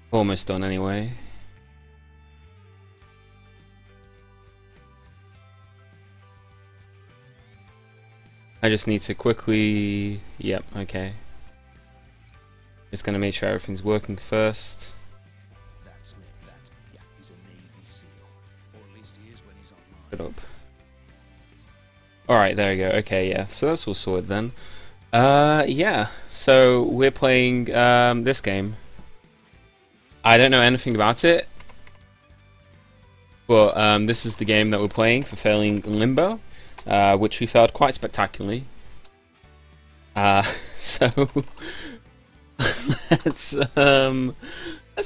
Almost done anyway. I just need to quickly... Yep, okay. Just gonna make sure everything's working first. Put up. Alright, there we go. Okay, yeah. So that's all sorted then. Yeah. So we're playing this game. I don't know anything about it, but this is the game that we're playing for failing Limbo, which we failed quite spectacularly. So let's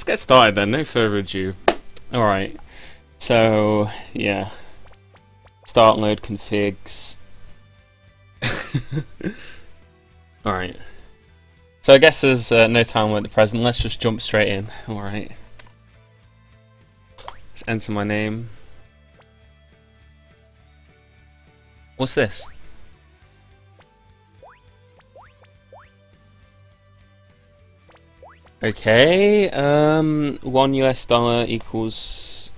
get started then. No further ado. All right. So yeah, start load configs. All right. So I guess there's no time at the present. Let's just jump straight in. Alright. Let's enter my name. What's this? Okay, $1 equals...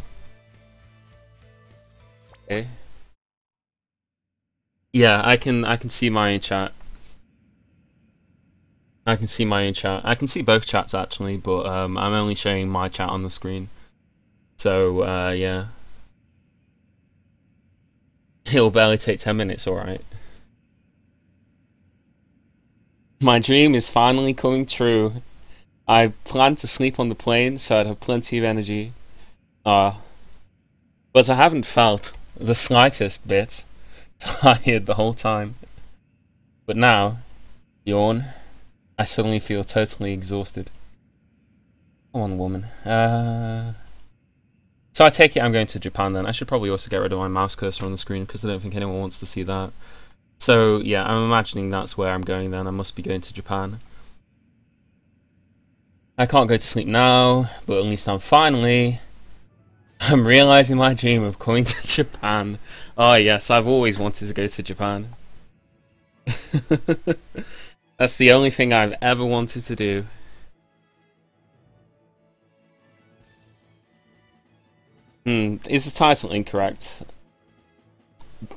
Okay. Yeah, I can see my own chat. I can see my own chat. I can see both chats actually, but I'm only showing my chat on the screen. So yeah. It'll barely take 10 minutes, alright. My dream is finally coming true. I planned to sleep on the plane so I'd have plenty of energy. But I haven't felt the slightest bit tired the whole time. But now, yawn. I suddenly feel totally exhausted. Come on, woman. So I take it I'm going to Japan then. I should probably also get rid of my mouse cursor on the screen because I don't think anyone wants to see that. So yeah, I'm imagining that's where I'm going then. I must be going to Japan. I can't go to sleep now, but at least I'm realizing my dream of going to Japan. Oh yes, I've always wanted to go to Japan. That's the only thing I've ever wanted to do. Is the title incorrect?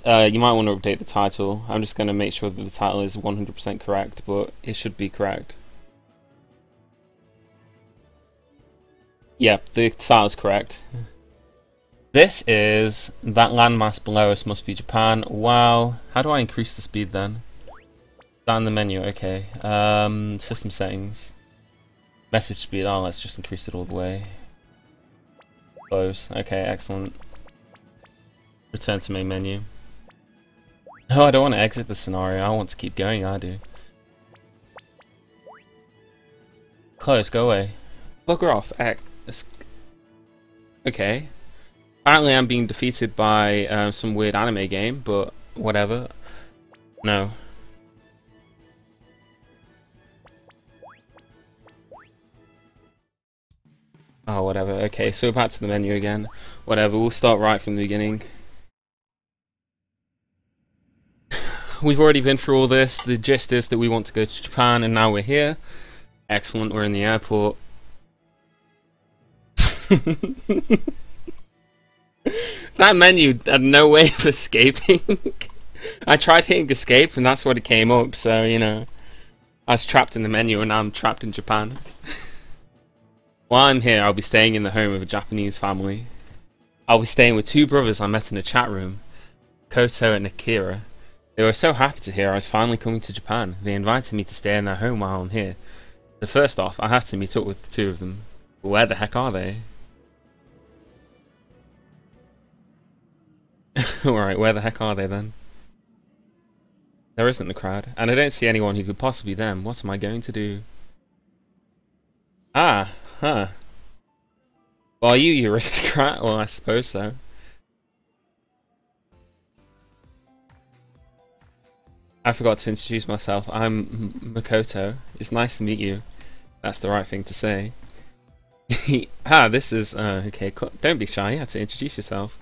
You might want to update the title. I'm just going to make sure that the title is 100% correct, but it should be correct. Yeah, the title's correct. This is... That landmass below us must be Japan. Wow. How do I increase the speed then? Down the menu, okay. System settings. Message speed, oh, let's just increase it all the way. Close, okay, excellent. Return to main menu. No, I don't want to exit the scenario, I want to keep going, I do. Close, go away. Bugger off, okay. Apparently I'm being defeated by some weird anime game, but whatever. No. Oh, whatever. Okay, so we're back to the menu again. Whatever, we'll start right from the beginning. We've already been through all this. The gist is that we want to go to Japan, and now we're here. Excellent, we're in the airport. That menu had no way of escaping. I tried hitting escape, and that's what it came up, so, you know. I was trapped in the menu, and now I'm trapped in Japan. While I'm here, I'll be staying in the home of a Japanese family. I'll be staying with two brothers I met in a chat room, Koto and Akira. They were so happy to hear I was finally coming to Japan. They invited me to stay in their home while I'm here. So first off, I have to meet up with the two of them. But where the heck are they? Alright, where the heck are they then? There isn't a crowd, and I don't see anyone who could possibly be them. What am I going to do? Ah, huh. Well, are you Uristocrat? Well, I suppose so. I forgot to introduce myself. I'm Makoto. It's nice to meet you. That's the right thing to say. Ah, this is... okay, don't be shy. You have to introduce yourself.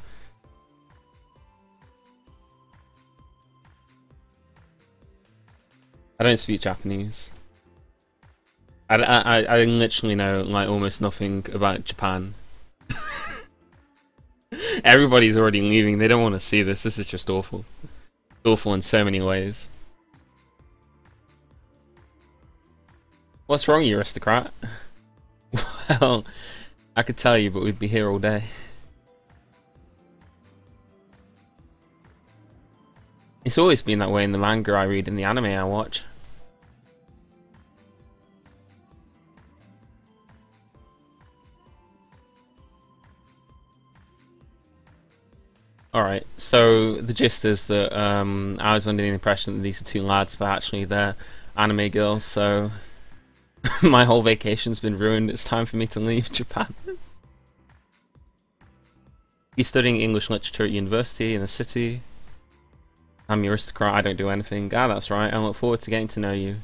I don't speak Japanese. I literally know like almost nothing about Japan. Everybody's already leaving. They don't want to see this. This is just awful. Awful in so many ways. What's wrong, Uristocrat? Well, I could tell you, but we'd be here all day. It's always been that way in the manga I read and the anime I watch. Alright, so the gist is that I was under the impression that these are two lads, but actually they're anime girls, so my whole vacation's been ruined. It's time for me to leave Japan. He's studying English literature at university in the city. I'm Uristocrat, I don't do anything. Ah, that's right, I look forward to getting to know you.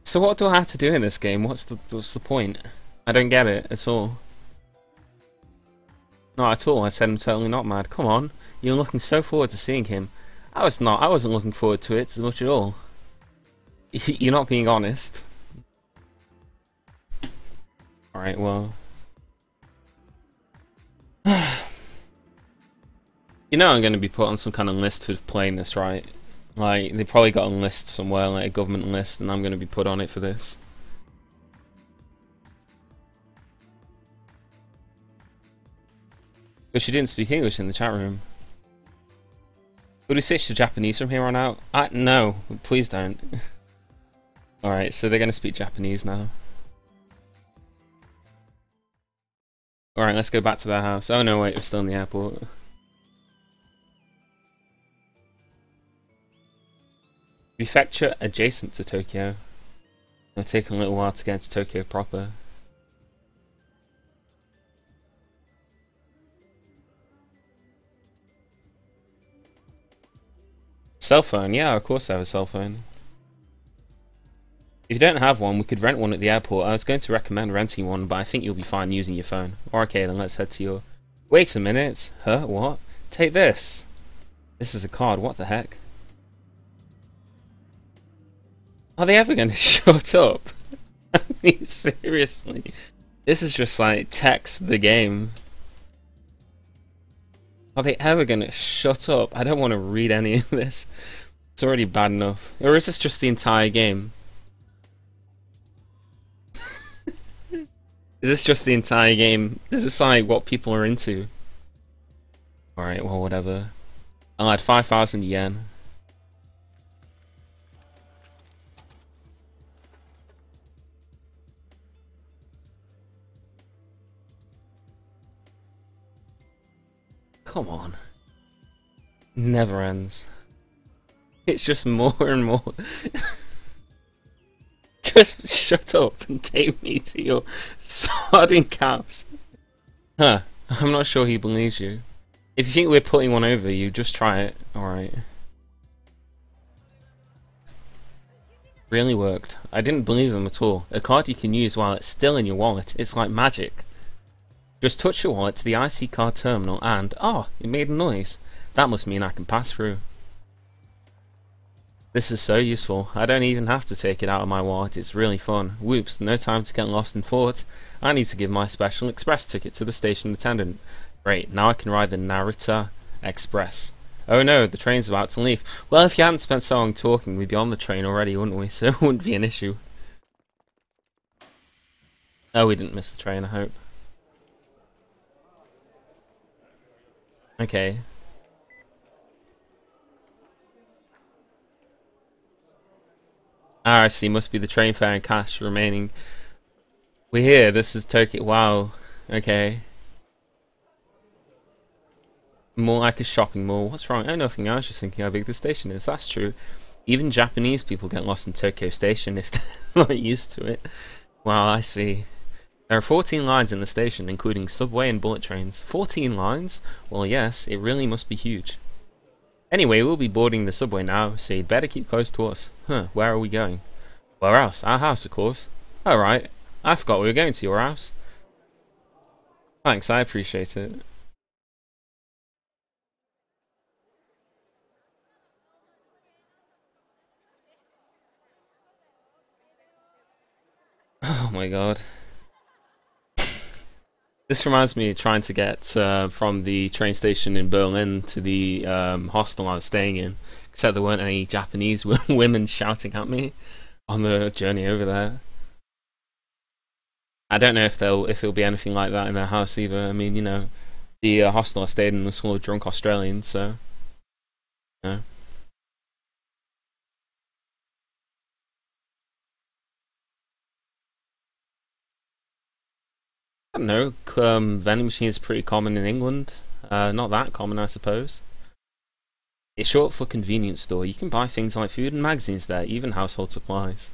So what do I have to do in this game? What's the point? I don't get it at all. Not at all, I said I'm totally not mad. Come on, you're looking so forward to seeing him. I wasn't looking forward to it as much at all. You're not being honest. Alright, well... You know I'm going to be put on some kind of list for playing this, right? Like, they probably got a list somewhere, like a government list, and I'm going to be put on it for this. But she didn't speak English in the chat room. Would we switch to Japanese from here on out? No, please don't. Alright, so they're going to speak Japanese now. Alright, let's go back to their house. Oh no, wait, we're still in the airport. Prefecture adjacent to Tokyo. It'll take a little while to get to Tokyo proper. Cell phone? Yeah, of course I have a cell phone. If you don't have one, we could rent one at the airport. I was going to recommend renting one, but I think you'll be fine using your phone. Okay, then let's head to your... Wait a minute. Huh? What? Take this. This is a card. What the heck? Are they ever going to shut up? I mean, seriously. This is just like text the game. Are they ever going to shut up? I don't want to read any of this. It's already bad enough. Or is this just the entire game? Is this just the entire game? Is this like what people are into? Alright, well, whatever. I'll add 5,000 yen. Come on. Never ends. It's just more and more. Just shut up and take me to your sardine house. Huh. I'm not sure he believes you. If you think we're putting one over you, just try it. Alright. Really worked. I didn't believe them at all. A card you can use while it's still in your wallet. It's like magic. Just touch your wallet to the IC card terminal and... Oh, it made a noise. That must mean I can pass through. This is so useful. I don't even have to take it out of my wallet. It's really fun. Whoops, no time to get lost in thought. I need to give my special express ticket to the station attendant. Great, now I can ride the Narita Express. Oh no, the train's about to leave. Well, if you hadn't spent so long talking, we'd be on the train already, wouldn't we? So it wouldn't be an issue. Oh, we didn't miss the train, I hope. Okay. Ah, I see. Must be the train fare and cash remaining. We're here. This is Tokyo. Wow. Okay. More like a shopping mall. What's wrong? Oh, nothing. I was just thinking how big the station is. That's true. Even Japanese people get lost in Tokyo Station if they're not used to it. Wow, I see. There are 14 lines in the station, including subway and bullet trains. 14 lines? Well, yes, it really must be huge. Anyway, we'll be boarding the subway now, so you'd better keep close to us. Huh, where are we going? Where else? Our house, of course. Oh, right. I forgot we were going to your house. Thanks, I appreciate it. Oh my god. This reminds me of trying to get from the train station in Berlin to the hostel I was staying in, except there weren't any Japanese women shouting at me on the journey over there. I don't know if it'll be anything like that in their house either. I mean, you know, the hostel I stayed in was full of drunk Australians, so you know. I don't know. Vending machines are pretty common in England. Not that common, I suppose. It's short for convenience store. You can buy things like food and magazines there, even household supplies.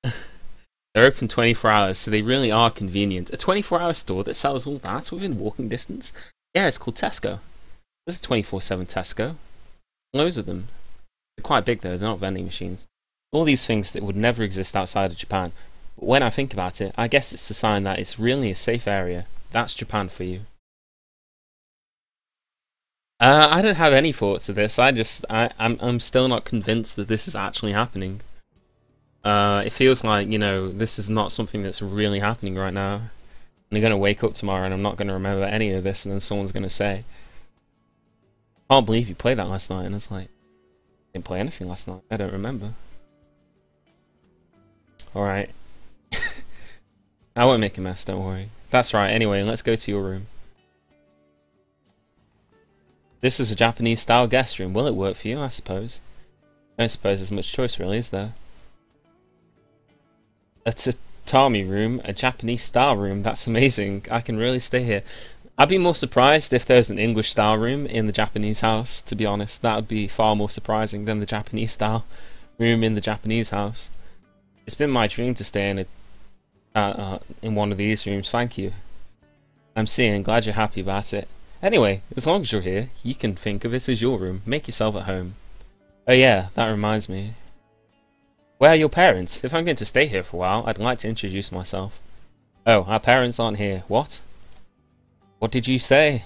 They're open 24 hours, so they really are convenient. A 24-hour store that sells all that within walking distance? Yeah, it's called Tesco. There's a 24/7 Tesco. Loads of them. They're quite big though, they're not vending machines. All these things that would never exist outside of Japan. But when I think about it, I guess it's a sign that it's really a safe area. That's Japan for you. I don't have any thoughts of this. I'm still not convinced that this is actually happening. It feels like, you know, this is not something that's really happening right now. And I'm gonna wake up tomorrow and I'm not gonna remember any of this, and then someone's gonna say, "I can't believe you played that last night," and it's like, I didn't play anything last night. I don't remember. Alright. I won't make a mess, don't worry. That's right, anyway, let's go to your room. This is a Japanese style guest room. Will it work for you, I suppose? I don't suppose there's much choice really, is there? A tatami room, a Japanese style room, that's amazing. I can really stay here. I'd be more surprised if there's an English style room in the Japanese house, to be honest. That would be far more surprising than the Japanese style room in the Japanese house. It's been my dream to stay in one of these rooms, thank you. I'm seeing, glad you're happy about it. Anyway, as long as you're here, you can think of it as your room. Make yourself at home. Oh yeah, that reminds me. Where are your parents? If I'm going to stay here for a while, I'd like to introduce myself. Oh, our parents aren't here. What? What did you say?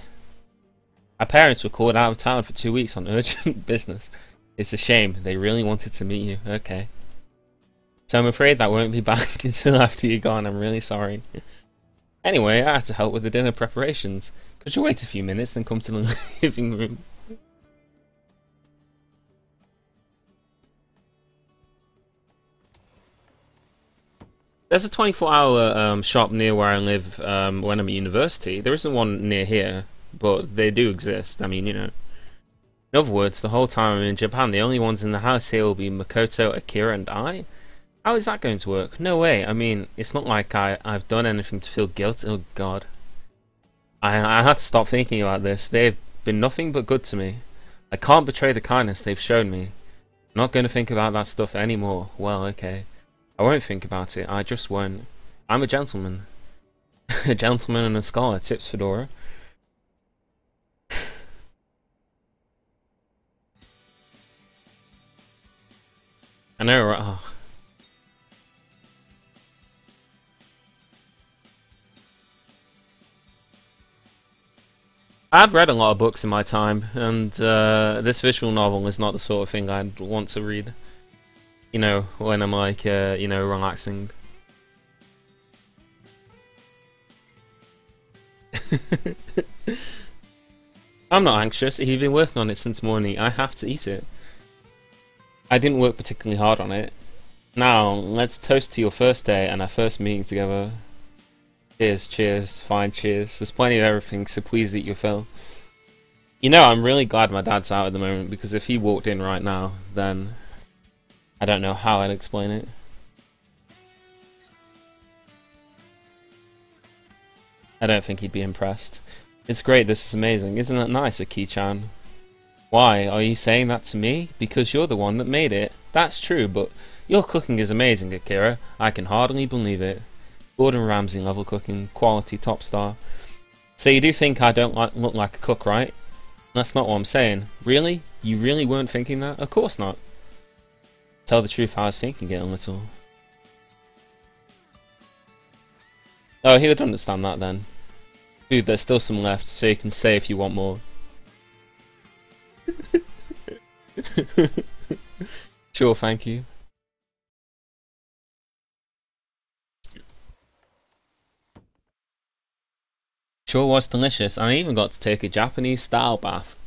Our parents were called out of town for 2 weeks on urgent business. It's a shame. They really wanted to meet you. Okay. So I'm afraid that won't be back until after you're gone. I'm really sorry. Anyway, I had to help with the dinner preparations. Could you wait a few minutes, then come to the living room? There's a 24-hour shop near where I live when I'm at university. There isn't one near here, but they do exist. I mean, you know. In other words, the whole time I'm in Japan, the only ones in the house here will be Makoto, Akira, and I. How is that going to work? No way. I mean, it's not like I've done anything to feel guilty. Oh, God. I had to stop thinking about this. They've been nothing but good to me. I can't betray the kindness they've shown me. I'm not going to think about that stuff anymore. Well, okay. I won't think about it. I just won't. I'm a gentleman. A gentleman and a scholar. Tips Fedora. I know, right? Oh. I've read a lot of books in my time, and this visual novel is not the sort of thing I'd want to read. You know, when I'm like, you know, relaxing. I'm not anxious. You've been working on it since morning. I have to eat it. I didn't work particularly hard on it. Now, let's toast to your first day and our first meeting together. Cheers, cheers, fine, cheers. There's plenty of everything, so please eat your fill. You know, I'm really glad my dad's out at the moment, because if he walked in right now, then I don't know how I'd explain it. I don't think he'd be impressed. It's great, this is amazing. Isn't that nice, Aki-chan? Why, are you saying that to me? Because you're the one that made it. That's true, but your cooking is amazing, Akira. I can hardly believe it. Gordon Ramsay level cooking, quality top star. So you do think I don't look like a cook, right? That's not what I'm saying. Really? You really weren't thinking that? Of course not. Tell the truth, I was thinking it a little. Oh, he would understand that then. Dude, there's still some left, so you can say if you want more. Sure, thank you. Sure was delicious, and I even got to take a Japanese-style bath.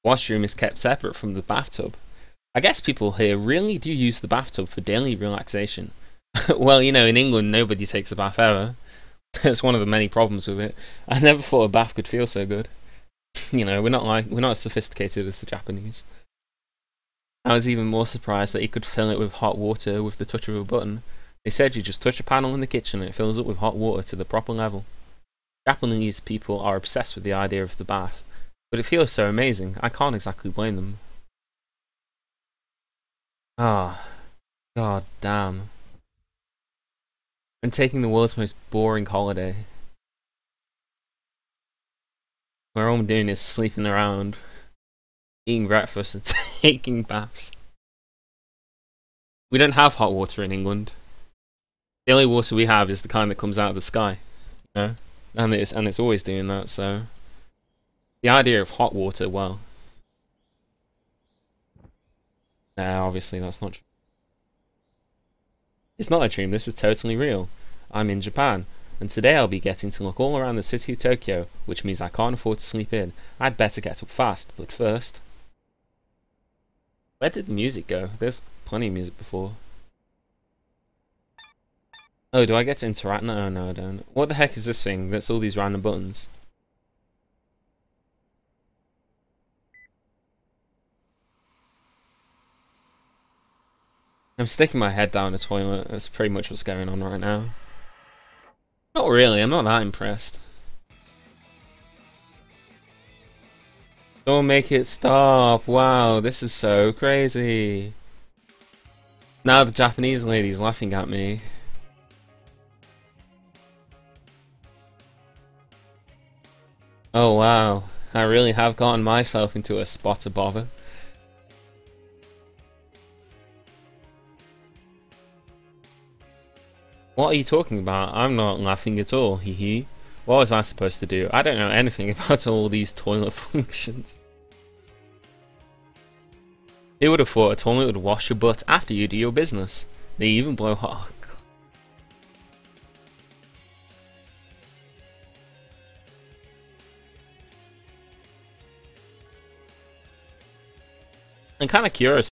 The washroom is kept separate from the bathtub. I guess people here really do use the bathtub for daily relaxation. Well, you know, in England nobody takes a bath ever. That's one of the many problems with it. I never thought a bath could feel so good. You know, we're not as sophisticated as the Japanese. I was even more surprised that you could fill it with hot water with the touch of a button. They said you just touch a panel in the kitchen and it fills up with hot water to the proper level. Japanese people are obsessed with the idea of the bath, but it feels so amazing, I can't exactly blame them. Ah, god damn. I'm taking the world's most boring holiday, where all I'm doing is sleeping around, eating breakfast and taking baths. We don't have hot water in England. The only water we have is the kind that comes out of the sky, you know? And it's always doing that, so the idea of hot water, well, no, obviously that's not true. It's not a dream, this is totally real. I'm in Japan, and today I'll be getting to look all around the city of Tokyo, which means I can't afford to sleep in. I'd better get up fast, but first... Where did the music go? There's plenty of music before. Oh, do I get to interact? No, I don't. What the heck is this thing? That's all these random buttons. I'm sticking my head down the toilet. That's pretty much what's going on right now. Not really, I'm not that impressed. Don't make it stop. Wow, this is so crazy. Now the Japanese lady's laughing at me. Oh wow, I really have gotten myself into a spot of bother. What are you talking about? I'm not laughing at all, hee hee. What was I supposed to do? I don't know anything about all these toilet functions. Who would have thought a toilet would wash your butt after you do your business? They even blow hot. Oh, I'm kind of curious.